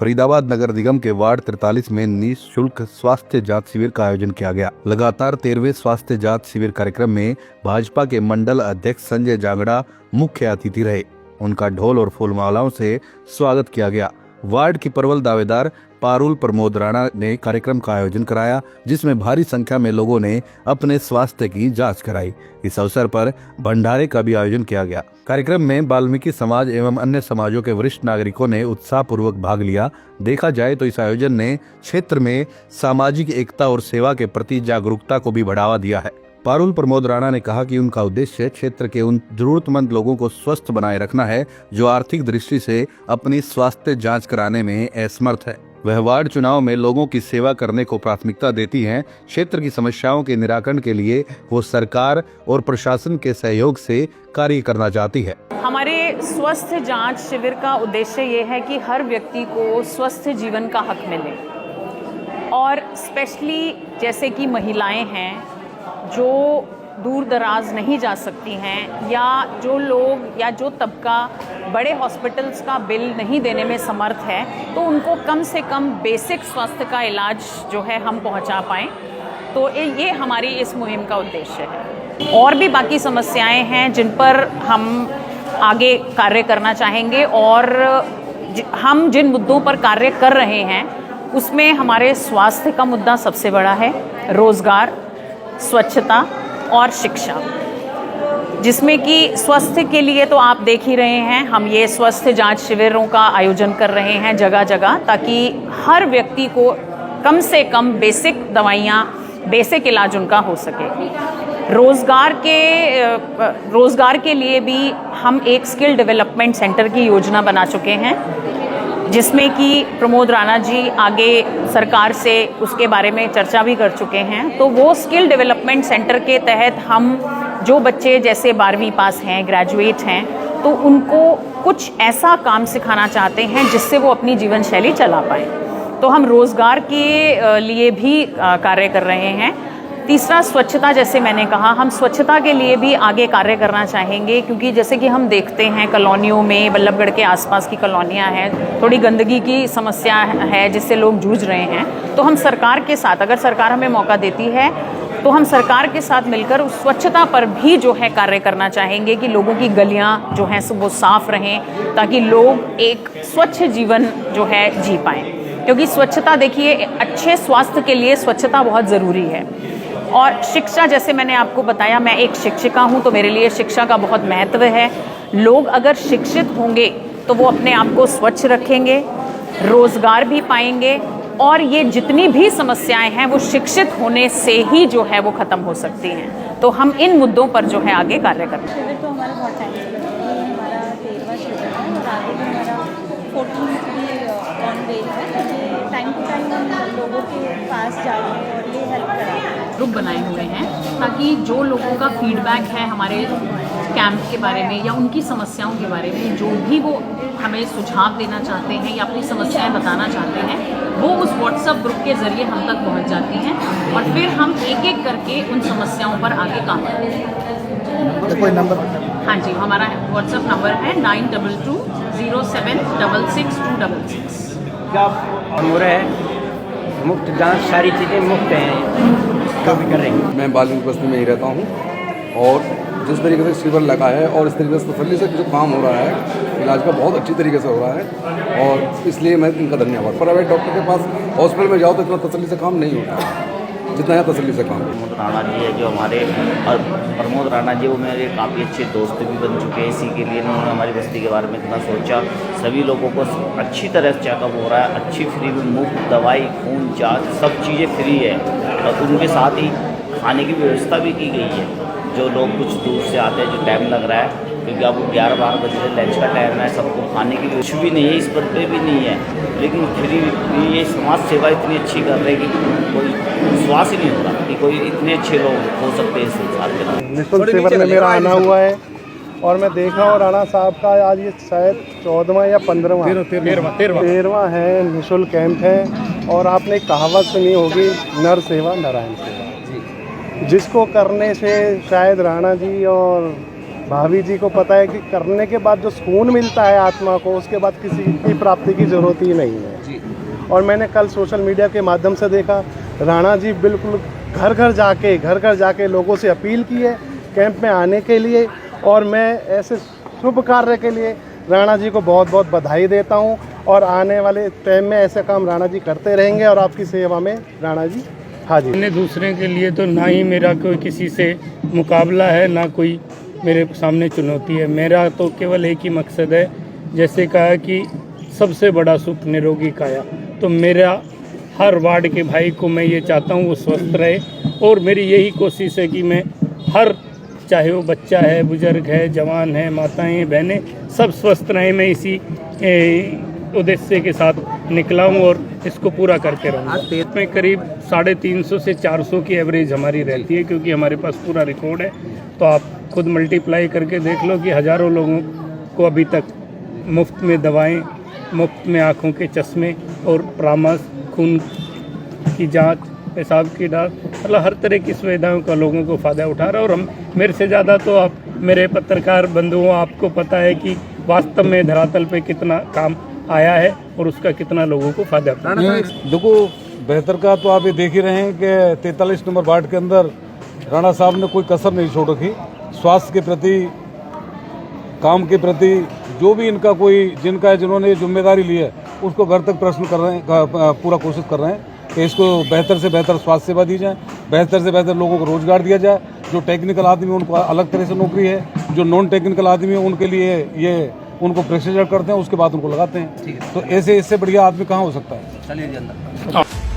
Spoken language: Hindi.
फरीदाबाद नगर निगम के वार्ड 43 में निःशुल्क स्वास्थ्य जांच शिविर का आयोजन किया गया। लगातार 13वें स्वास्थ्य जांच शिविर कार्यक्रम में भाजपा के मंडल अध्यक्ष संजय जागड़ा मुख्य अतिथि रहे। उनका ढोल और फूलमालाओं से स्वागत किया गया। वार्ड की प्रबल दावेदार पारुल प्रमोद राणा ने कार्यक्रम का आयोजन कराया, जिसमें भारी संख्या में लोगों ने अपने स्वास्थ्य की जांच कराई। इस अवसर पर भंडारे का भी आयोजन किया गया। कार्यक्रम में वाल्मीकि समाज एवं अन्य समाजों के वरिष्ठ नागरिकों ने उत्साहपूर्वक भाग लिया। देखा जाए तो इस आयोजन ने क्षेत्र में सामाजिक एकता और सेवा के प्रति जागरूकता को भी बढ़ावा दिया है। पारुल प्रमोद राणा ने कहा कि उनका उद्देश्य क्षेत्र के उन जरूरतमंद लोगों को स्वस्थ बनाए रखना है जो आर्थिक दृष्टि से अपनी स्वास्थ्य जांच कराने में असमर्थ है। वह वार्ड चुनाव में लोगों की सेवा करने को प्राथमिकता देती हैं। क्षेत्र की समस्याओं के निराकरण के लिए वो सरकार और प्रशासन के सहयोग से कार्य करना चाहती है। हमारे स्वस्थ जांच शिविर का उद्देश्य ये है कि हर व्यक्ति को स्वस्थ जीवन का हक मिले, और स्पेशली जैसे कि महिलाएं हैं जो दूर दराज नहीं जा सकती हैं, या जो लोग या जो तबका बड़े हॉस्पिटल्स का बिल नहीं देने में समर्थ है, तो उनको कम से कम बेसिक स्वास्थ्य का इलाज जो है हम पहुंचा पाएँ। तो ये हमारी इस मुहिम का उद्देश्य है। और भी बाकी समस्याएं हैं जिन पर हम आगे कार्य करना चाहेंगे, और हम जिन मुद्दों पर कार्य कर रहे हैं उसमें हमारे स्वास्थ्य का मुद्दा सबसे बड़ा है, रोजगार, स्वच्छता और शिक्षा, जिसमें कि स्वास्थ्य के लिए तो आप देख ही रहे हैं, हम ये स्वास्थ्य जांच शिविरों का आयोजन कर रहे हैं जगह जगह, ताकि हर व्यक्ति को कम से कम बेसिक दवाइयाँ, बेसिक इलाज उनका हो सके। रोजगार के लिए भी हम एक स्किल डेवलपमेंट सेंटर की योजना बना चुके हैं, जिसमें कि प्रमोद राणा जी आगे सरकार से उसके बारे में चर्चा भी कर चुके हैं। तो वो स्किल डेवलपमेंट सेंटर के तहत हम जो बच्चे जैसे 12वीं पास हैं, ग्रेजुएट हैं, तो उनको कुछ ऐसा काम सिखाना चाहते हैं जिससे वो अपनी जीवन शैली चला पाएँ। तो हम रोज़गार के लिए भी कार्य कर रहे हैं। तीसरा, स्वच्छता, जैसे मैंने कहा, हम स्वच्छता के लिए भी आगे कार्य करना चाहेंगे, क्योंकि जैसे कि हम देखते हैं कॉलोनियों में, बल्लभगढ़ के आसपास की कॉलोनियां हैं, थोड़ी गंदगी की समस्या है जिससे लोग जूझ रहे हैं। तो हम सरकार के साथ, अगर सरकार हमें मौका देती है तो हम सरकार के साथ मिलकर उस स्वच्छता पर भी जो है कार्य करना चाहेंगे कि लोगों की गलियाँ जो हैं वो साफ रहें, ताकि लोग एक स्वच्छ जीवन जो है जी पाएँ। क्योंकि स्वच्छता, देखिए, अच्छे स्वास्थ्य के लिए स्वच्छता बहुत ज़रूरी है। और शिक्षा, जैसे मैंने आपको बताया, मैं एक शिक्षिका हूँ, तो मेरे लिए शिक्षा का बहुत महत्व है। लोग अगर शिक्षित होंगे तो वो अपने आप को स्वच्छ रखेंगे, रोज़गार भी पाएंगे, और ये जितनी भी समस्याएं हैं वो शिक्षित होने से ही जो है वो ख़त्म हो सकती हैं। तो हम इन मुद्दों पर जो है आगे कार्य करते हैं। शिविर तो हमारा बहुत टाइम से लगा है, ये हमारा 13वां शिविर है, और आगे भी हमारा 14th भी ऑन वे है। ये टाइम टू टाइम हम लोगों के पास जा रहे हैं और ये हेल्प कर रहे हैं। ग्रुप बनाए हुए हैं ताकि जो लोगों का फीडबैक है हमारे कैंप के बारे में या उनकी समस्याओं के बारे में, जो भी वो हमें सुझाव देना चाहते हैं या अपनी समस्याएं बताना चाहते हैं, वो उस व्हाट्सएप ग्रुप के ज़रिए हम तक पहुंच जाती हैं, और फिर हम एक एक करके उन समस्याओं पर आगे काम करते हैं। कोई नंबर? हाँ जी, हमारा व्हाट्सएप नंबर है 9220766266। क्या हो रहा है? मुफ्त जांच, सारी चीज़ें मुफ्त हैं, जो भी कर रहे हैं। मैं वाल्मीकि बस्ती में ही रहता हूँ, और जिस तरीके से शिविर लगा है और इस तरीके से तसल्ली से जो काम हो रहा है, इलाज का बहुत अच्छी तरीके से हो रहा है, और इसलिए मैं इनका धन्यवाद। प्राइवेट डॉक्टर के पास हॉस्पिटल में जाओ तो इतना तसल्ली से काम नहीं होता है जितना यहाँ तसल्ली से काम। प्रमोद राणा जी है जो हमारे, और प्रमोद राणा जी वो मेरे काफ़ी अच्छे दोस्त भी बन चुके हैं। इसी के लिए उन्होंने हमारी बस्ती के बारे में इतना सोचा। सभी लोगों को अच्छी तरह से चेकअप हो रहा है, अच्छी फ्री में मुफ्त दवाई, खून जांच, सब चीज़ें फ्री है, और उनके साथ ही खाने की व्यवस्था भी की गई है। जो लोग कुछ दूर से आते हैं, जो टाइम लग रहा है, क्योंकि अब 11-12 बजे लंच का टाइम है, सबको खाने की कुछ भी नहीं है, इस पर पे भी नहीं है, लेकिन फ्री ये समाज सेवा इतनी अच्छी कर रहे हैं कि कोई विश्वास ही नहीं हो रहा कि कोई इतने अच्छे लोग हो सकते हैं इस संसार के अंदर। निःशुल्क शिविर में मेरा आना हुआ है, और मैं देख रहा हूँ राणा साहब का आज ये शायद 14वां या 13वां है निःशुल्क कैंप है। और आपने कहावत सुनी होगी, नर सेवा नारायण सेवा, जिसको करने से शायद राणा जी और भाभी जी को पता है कि करने के बाद जो सुकून मिलता है आत्मा को, उसके बाद किसी की प्राप्ति की ज़रूरत ही नहीं है। और मैंने कल सोशल मीडिया के माध्यम से देखा, राणा जी बिल्कुल घर घर जाके लोगों से अपील की है कैंप में आने के लिए। और मैं ऐसे शुभ कार्य के लिए राणा जी को बहुत बहुत बधाई देता हूं, और आने वाले टाइम में ऐसे काम राणा जी करते रहेंगे और आपकी सेवा में राणा जी हाजिर। मैंने दूसरे के लिए तो ना ही मेरा कोई किसी से मुकाबला है, ना कोई मेरे सामने चुनौती है। मेरा तो केवल एक ही मकसद है, जैसे कहा कि सबसे बड़ा सुख निरोगी काया। तो मेरा हर वार्ड के भाई को मैं ये चाहता हूँ वो स्वस्थ रहे, और मेरी यही कोशिश है कि मैं हर, चाहे वो बच्चा है, बुजुर्ग है, जवान है, माताएं, बहनें, सब स्वस्थ रहें। मैं इसी उद्देश्य के साथ निकला हूँ और इसको पूरा करते रहूँगा। में करीब 350 से 400 की एवरेज हमारी रहती है, क्योंकि हमारे पास पूरा रिकॉर्ड है। तो आप खुद मल्टीप्लाई करके देख लो कि हज़ारों लोगों को अभी तक मुफ्त में दवाएं, मुफ्त में आँखों के चश्मे और परामर्श, खून की जांच, पेशाब की जांच, मतलब हर तरह की सुविधाओं का लोगों को फ़ायदा उठा रहा है। और हम, मेरे से ज़्यादा तो आप मेरे पत्रकार बंधुओं, आपको पता है कि वास्तव में धरातल पे कितना काम आया है और उसका कितना लोगों को फ़ायदा। देखो, बेहतर का तो आप ये देख ही रहे हैं कि 43 नंबर वार्ड के अंदर राणा साहब ने कोई कसर नहीं छोड़ रखी। स्वास्थ्य के प्रति, काम के प्रति, जो भी इनका कोई जिन्होंने जिम्मेदारी ली है उसको घर तक प्रश्न कर रहे हैं, पूरा कोशिश कर रहे हैं कि इसको बेहतर से बेहतर स्वास्थ्य सेवा दी जाए, बेहतर से बेहतर लोगों को रोजगार दिया जाए। जो टेक्निकल आदमी उनको अलग तरह से नौकरी है, जो नॉन टेक्निकल आदमी है उनके लिए ये उनको प्रेशर करते हैं, उसके बाद उनको लगाते हैं। तो ऐसे इससे बढ़िया आदमी कहाँ हो सकता है। चलिए जी अंदर।